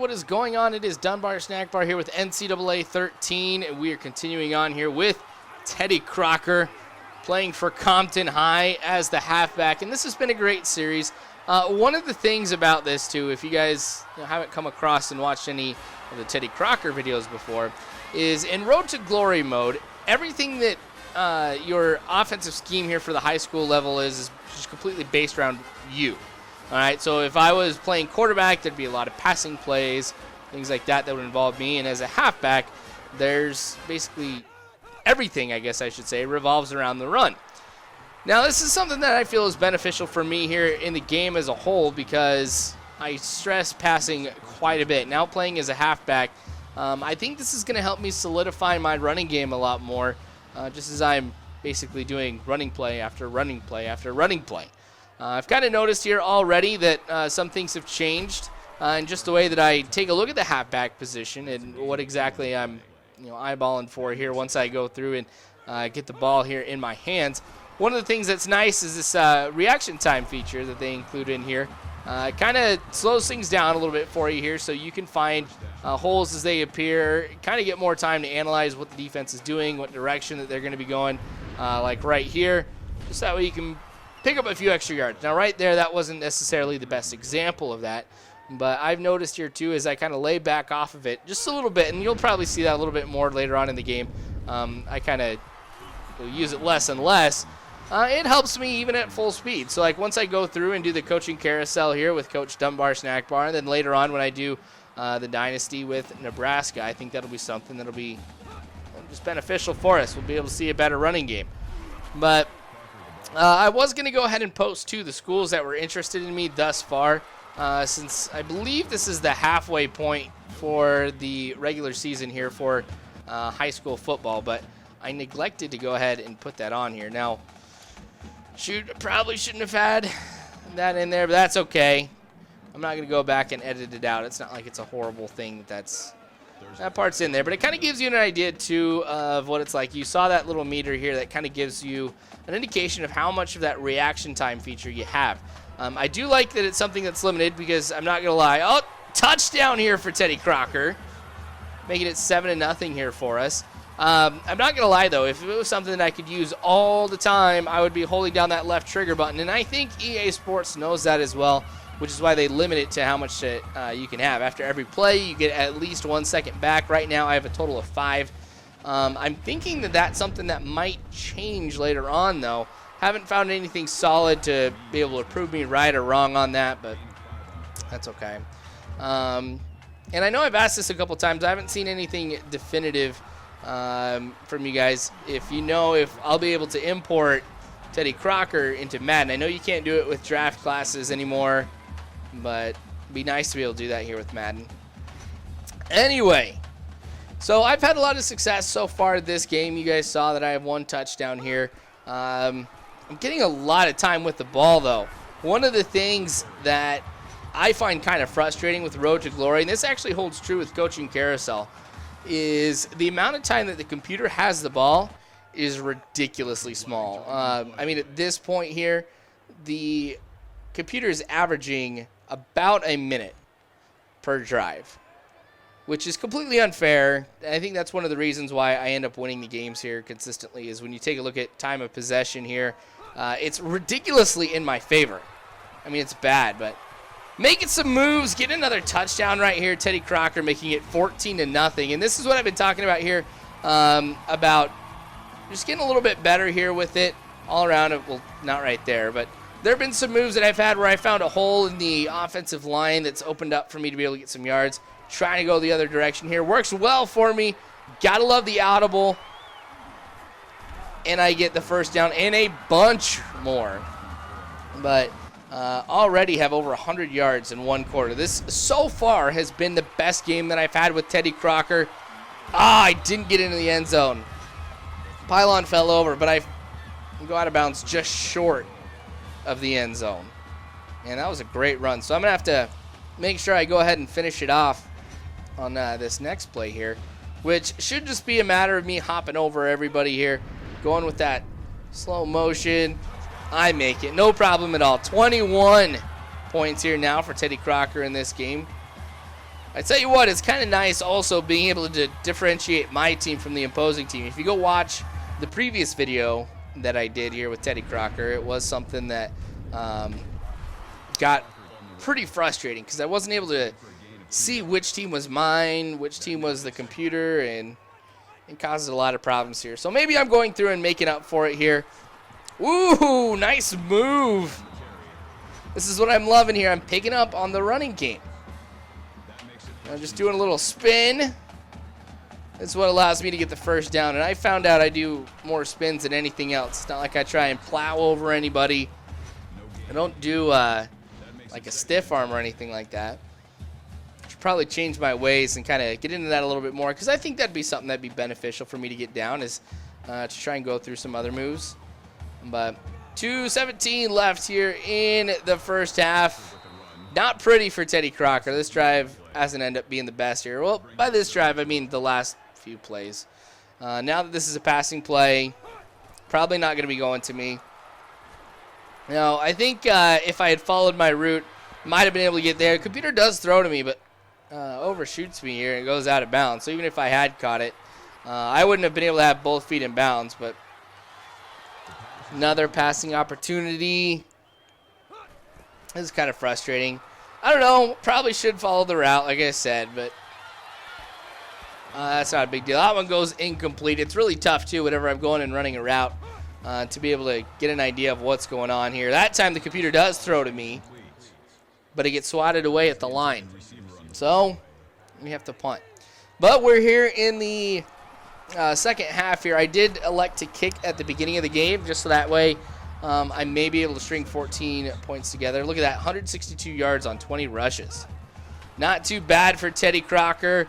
what is going on? It is Dunbar Snack Bar here with NCAA 13, and we are continuing on here with Teddy Crocker playing for Compton High as the halfback, and this has been a great series. One of the things about this, too, if you guys haven't come across and watched any of the Teddy Crocker videos before, is in Road to Glory mode, everything that your offensive scheme here for the high school level is just completely based around you. All right, so if I was playing quarterback, there'd be a lot of passing plays, things like that would involve me. And as a halfback, there's basically everything, I guess I should say, revolves around the run. Now, this is something that I feel is beneficial for me here in the game as a whole because I stress passing quite a bit. Now playing as a halfback, I think this is going to help me solidify my running game a lot more, just as I'm basically doing running play after running play after running play. I've kind of noticed here already that some things have changed in just the way that I take a look at the halfback position and what exactly I'm eyeballing for here once I go through and get the ball here in my hands. One of the things that's nice is this reaction time feature that they include in here. It kind of slows things down a little bit for you here so you can find holes as they appear, kind of get more time to analyze what the defense is doing, what direction that they're going to be going, like right here. Just that way you can pick up a few extra yards. Now right there, that wasn't necessarily the best example of that, but I've noticed here too as I kind of lay back off of it just a little bit, and you'll probably see that a little bit more later on in the game. I kind of use it less and less. It helps me even at full speed. So like once I go through and do the coaching carousel here with Coach Dunbar Snack Bar, and then later on when I do the Dynasty with Nebraska, I think that'll be something that'll be just beneficial for us. We'll be able to see a better running game. But I was going to go ahead and post to the schools that were interested in me thus far, since I believe this is the halfway point for the regular season here for high school football, but I neglected to go ahead and put that on here. Now, probably shouldn't have had that in there, but that's okay. I'm not going to go back and edit it out. It's not like it's a horrible thing that part's in there, but it kind of gives you an idea, too, of what it's like. You saw that little meter here that kind of gives you an indication of how much of that reaction time feature you have. I do like that it's something that's limited because I'm not going to lie. Oh, touchdown here for Teddy Crocker, making it 7-0 here for us. I'm not going to lie, though. If it was something that I could use all the time, I would be holding down that left trigger button, and I think EA Sports knows that as well, which is why they limit it to how much you can have. After every play, you get at least 1 second back. Right now, I have a total of 5. I'm thinking that that's something that might change later on, though. Haven't found anything solid to be able to prove me right or wrong on that, but that's okay. And I know I've asked this a couple times. I haven't seen anything definitive from you guys. If you know if I'll be able to import Teddy Crocker into Madden. I know you can't do it with draft classes anymore, but it'd be nice to be able to do that here with Madden. Anyway, so I've had a lot of success so far this game. You guys saw that I have 1 touchdown here. I'm getting a lot of time with the ball, though. One of the things that I find kind of frustrating with Road to Glory, and this actually holds true with Coaching Carousel, is the amount of time that the computer has the ball is ridiculously small. I mean, at this point here, the computer is averaging about a minute per drive, which is completely unfair. I think that's one of the reasons why I end up winning the games here consistently is when you take a look at time of possession here, it's ridiculously in my favor. I mean, it's bad, but making some moves, getting another touchdown right here. Teddy Crocker making it 14-0. And this is what I've been talking about here, about just getting a little bit better here with it all around. Well, not right there, but there have been some moves that I've had where I found a hole in the offensive line that's opened up for me to be able to get some yards. Trying to go the other direction here. Works well for me. Gotta love the audible. And I get the first down and a bunch more. But already have over 100 yards in 1 quarter. This so far has been the best game that I've had with Teddy Crocker. I didn't get into the end zone. Pylon fell over, but I go out of bounds just short of the end zone. And that was a great run. So I'm going to have to make sure I go ahead and finish it off on this next play here, which should just be a matter of me hopping over everybody here, going with that slow motion. I make it. No problem at all. 21 points here now for Teddy Crocker in this game. I tell you what, it's kind of nice also being able to differentiate my team from the opposing team. If you go watch the previous video that I did here with Teddy Crocker, it was something that got pretty frustrating because I wasn't able to see which team was mine, which team was the computer, and it causes a lot of problems here. So maybe I'm going through and making up for it here. Ooh, nice move. This is what I'm loving here. I'm picking up on the running game. I'm just doing a little spin. That's what allows me to get the first down. And I found out I do more spins than anything else. It's not like I try and plow over anybody. I don't do like a stiff arm or anything like that. I should probably change my ways and kind of get into that a little bit more, because I think that'd be something that'd be beneficial for me to get down, is to try and go through some other moves. But 2:17 left here in the first half. Not pretty for Teddy Crocker. This drive hasn't ended up being the best here. Well, by this drive, I mean the last few plays. Now that this is a passing play, probably not going to be going to me. Now, I think if I had followed my route, might have been able to get there. The computer does throw to me, but overshoots me here and goes out of bounds. So even if I had caught it, I wouldn't have been able to have both feet in bounds. But another passing opportunity. This is kind of frustrating. I don't know. Probably should follow the route, like I said, but that's not a big deal. That one goes incomplete. It's really tough, too, whenever I'm going and running a route, to be able to get an idea of what's going on here. That time the computer does throw to me, but it gets swatted away at the line. So we have to punt. But we're here in the second half here. I did elect to kick at the beginning of the game, just so that way I may be able to string 14 points together. Look at that, 162 yards on 20 rushes. Not too bad for Teddy Crocker.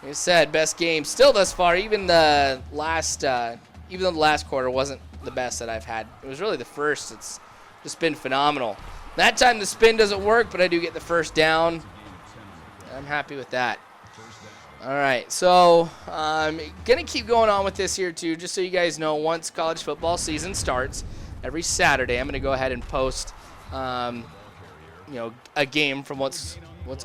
Like I said, best game still thus far. Even the last, even though the last quarter wasn't the best that I've had, it was really the first. It's just been phenomenal. That time the spin doesn't work, but I do get the first down. I'm happy with that. All right, so I'm going to keep going on with this here, too, just so you guys know, once college football season starts, every Saturday I'm going to go ahead and post, a game from what's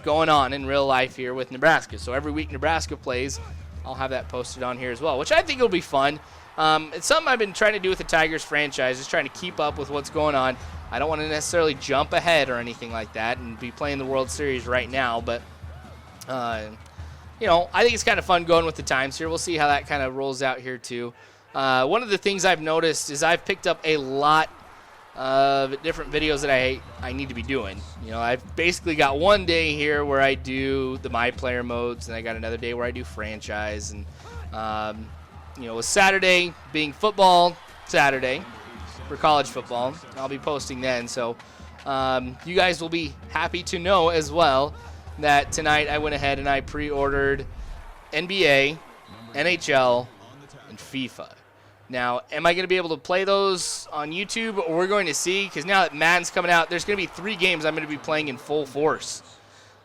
going on in real life here with Nebraska. So every week Nebraska plays, I'll have that posted on here as well, which I think will be fun. It's something I've been trying to do with the Tigers franchise, is trying to keep up with what's going on. I don't want to necessarily jump ahead or anything like that and be playing the World Series right now, but I think it's kind of fun going with the times here. We'll see how that kind of rolls out here too. One of the things I've noticed is I've picked up a lot of different videos that I need to be doing. I've basically got one day here where I do the My Player modes, and I got another day where I do franchise. And, with Saturday being football Saturday for college football, I'll be posting then. So you guys will be happy to know as well that tonight I went ahead and I pre-ordered NBA, NHL, and FIFA. Now, am I going to be able to play those on YouTube? Or we're going to see, because now that Madden's coming out, there's going to be 3 games I'm going to be playing in full force.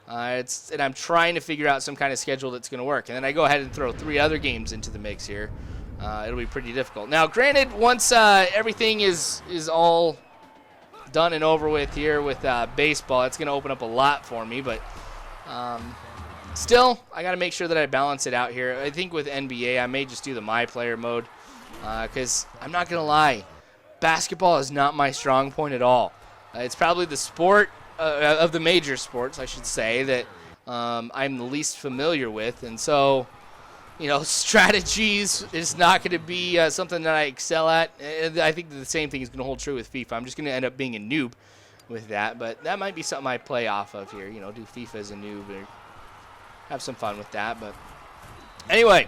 And I'm trying to figure out some kind of schedule that's going to work. And then I go ahead and throw 3 other games into the mix here. It'll be pretty difficult. Now, granted, once everything is all done and over with here with baseball, it's going to open up a lot for me. But still, I got to make sure that I balance it out here. I think with NBA, I may just do the My Player mode. Because I'm not going to lie, basketball is not my strong point at all. It's probably the sport of the major sports, I should say, that I'm the least familiar with. And so, strategies is not going to be something that I excel at. And I think that the same thing is going to hold true with FIFA. I'm just going to end up being a noob with that. But that might be something I play off of here, do FIFA as a noob or have some fun with that. But anyway,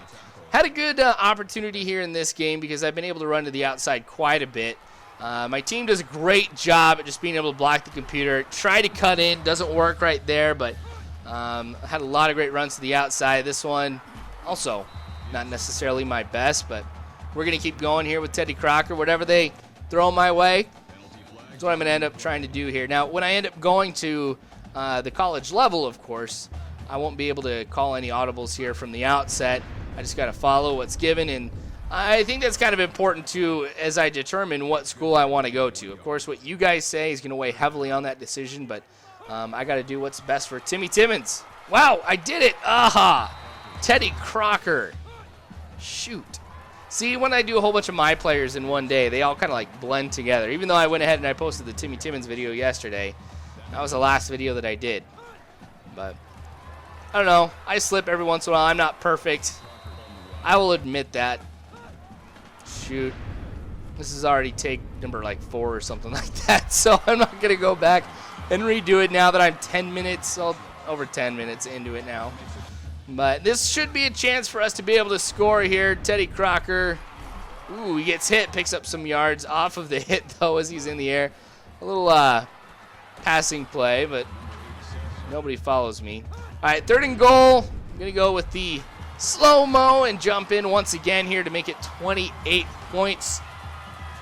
had a good opportunity here in this game because I've been able to run to the outside quite a bit. My team does a great job at just being able to block the computer. Try to cut in, doesn't work right there, but had a lot of great runs to the outside. This one also not necessarily my best, but we're going to keep going here with Teddy Crocker. Whatever they throw my way, that's what I'm going to end up trying to do here. Now, when I end up going to the college level, of course, I won't be able to call any audibles here from the outset. I just got to follow what's given, and I think that's kind of important, too, as I determine what school I want to go to. Of course, what you guys say is going to weigh heavily on that decision, but I got to do what's best for Timmy Timmons Wow, I did it. Aha. Teddy Crocker. Shoot. See, when I do a whole bunch of my players in one day, they all kind of like blend together. Even though I went ahead and I posted the Timmy Timmons video yesterday. That was the last video that I did. But I don't know. I slip every once in a while. I'm not perfect. I will admit that. Shoot. This is already take number like 4 or something like that. So I'm not going to go back and redo it now that I'm 10 minutes, over 10 minutes into it now. But this should be a chance for us to be able to score here. Teddy Crocker. Ooh, he gets hit, picks up some yards off of the hit, though, as he's in the air. A little passing play, but nobody follows me. All right, 3rd and goal. I'm going to go with the slow-mo and jump in once again here to make it 28 points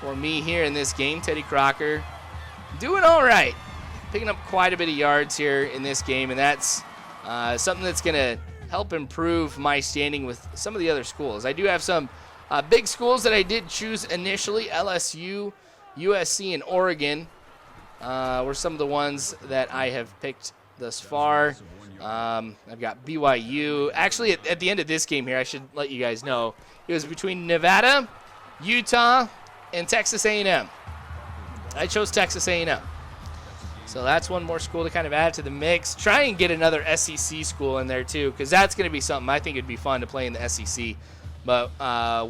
for me here in this game. Teddy Crocker doing all right. Picking up quite a bit of yards here in this game, and that's something that's going to help improve my standing with some of the other schools. I do have some big schools that I did choose initially. LSU, USC, and Oregon were some of the ones that I have picked thus far. I've got BYU. Actually, at the end of this game here, I should let you guys know, it was between Nevada, Utah, and Texas A&M. I chose Texas A&M. So that's one more school to kind of add to the mix. Try and get another SEC school in there too, because that's going to be something I think it'd be fun to play in the SEC. But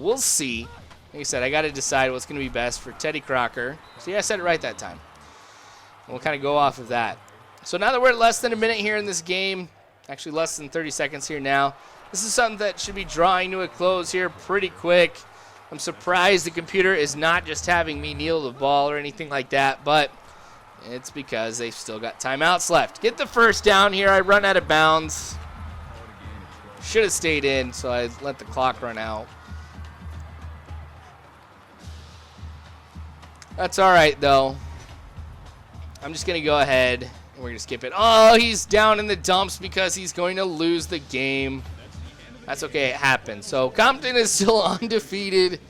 we'll see. Like I said, I got to decide what's going to be best for Teddy Crocker. See, I said it right that time. And we'll kind of go off of that. So now that we're at less than a minute here in this game, actually less than 30 seconds here now, this is something that should be drawing to a close here pretty quick. I'm surprised the computer is not just having me kneel the ball or anything like that, but it's because they've still got timeouts left. Get the first down here. I run out of bounds. Should have stayed in, so I let the clock run out. That's all right, though. I'm just going to go ahead, and we're going to skip it. Oh, he's down in the dumps because he's going to lose the game. That's okay. It happens. So Compton is still undefeated,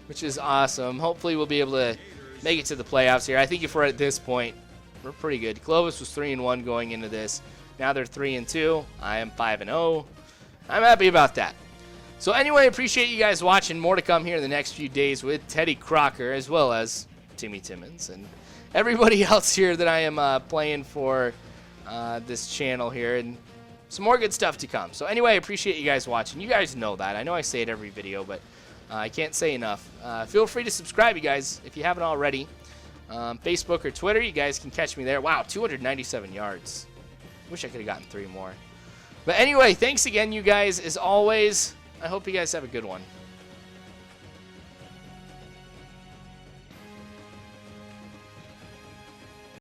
which is awesome. Hopefully we'll be able to make it to the playoffs here. I think if we're at this point, we're pretty good. Clovis was 3-1 going into this. Now they're 3-2. I am 5-0. I'm happy about that. So anyway, appreciate you guys watching. More to come here in the next few days with Teddy Crocker, as well as Timmy Timmons and everybody else here that I am playing for this channel here, and some more good stuff to come. So anyway, I appreciate you guys watching. You guys know that. I know I say it every video, but I can't say enough. Feel free to subscribe, you guys, if you haven't already. Facebook or Twitter, you guys can catch me there. Wow, 297 yards. Wish I could have gotten 3 more. But anyway, thanks again, you guys, as always. I hope you guys have a good one.